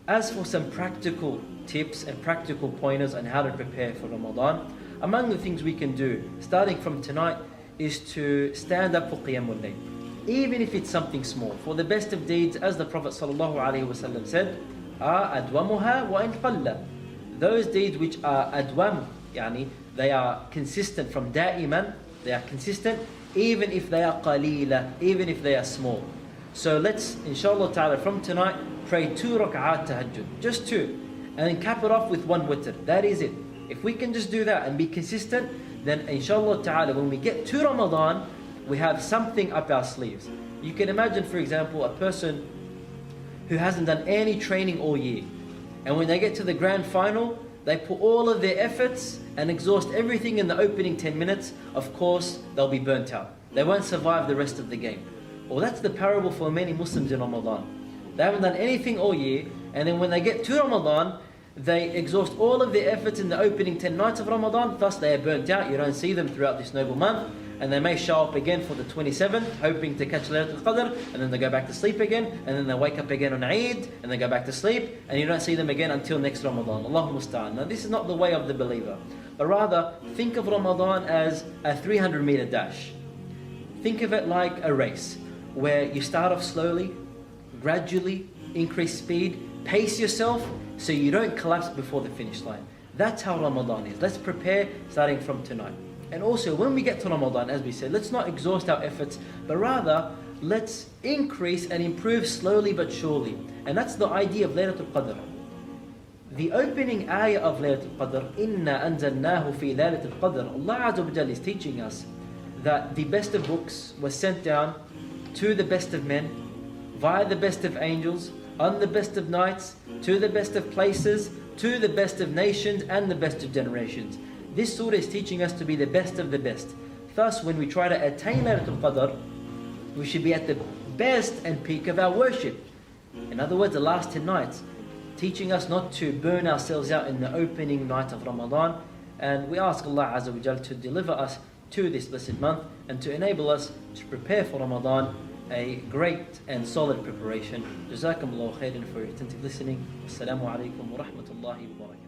As for some practical tips and practical pointers on how to prepare for Ramadan, among the things we can do, starting from tonight, is to stand up for Qiyamul Layl. Even if it's something small. For the best of deeds, as the Prophet ﷺ said, أَدْوَمُهَا وَإِنْ قَلَّ. Those deeds which are adwam, yani they are consistent from da'iman, they are consistent, even if they are qalila, even if they are small. So let's, inshallah ta'ala, from tonight, pray 2 rak'at tahajjud, just 2, and then cap it off with 1 witr. That is it. If we can just do that and be consistent, then inshallah ta'ala, when we get to Ramadan, we have something up our sleeves. You can imagine, for example, a person who hasn't done any training all year, and when they get to the grand final, they put all of their efforts and exhaust everything in the opening 10 minutes. Of course, they'll be burnt out. They won't survive the rest of the game. Well, that's the parable for many Muslims in Ramadan. They haven't done anything all year, and then when they get to Ramadan, they exhaust all of their efforts in the opening 10 nights of Ramadan, thus they are burnt out. You don't see them throughout this noble month, and they may show up again for the 27th, hoping to catch Laylatul Qadr, and then they go back to sleep again, and then they wake up again on Eid, and they go back to sleep, and you don't see them again until next Ramadan. Allahu Musta'an. Now this is not the way of the believer, but rather think of Ramadan as a 300-meter dash. Think of it like a race, where you start off slowly, gradually increase speed, pace yourself, so you don't collapse before the finish line. That's how Ramadan is. Let's prepare starting from tonight. And also, when we get to Ramadan, as we said, let's not exhaust our efforts, but rather, let's increase and improve slowly but surely. And that's the idea of Laylatul Qadr. The opening ayah of Laylatul Qadr, إِنَّا أَنزَلْنَاهُ فِي Laylatul Qadr, Allah Azza wa Jalla is teaching us that the best of books was sent down to the best of men, via the best of angels, on the best of nights, to the best of places, to the best of nations and the best of generations. This surah is teaching us to be the best of the best. Thus, when we try to attain Laylatul Qadr, we should be at the best and peak of our worship. In other words, the last 10 nights, teaching us not to burn ourselves out in the opening night of Ramadan. And we ask Allah Azza wa Jal to deliver us to this blessed month and to enable us to prepare for Ramadan a great and solid preparation. Jazakumullahu khairan for your attentive listening. Assalamu alaikum wa rahmatullahi wa barakatuh.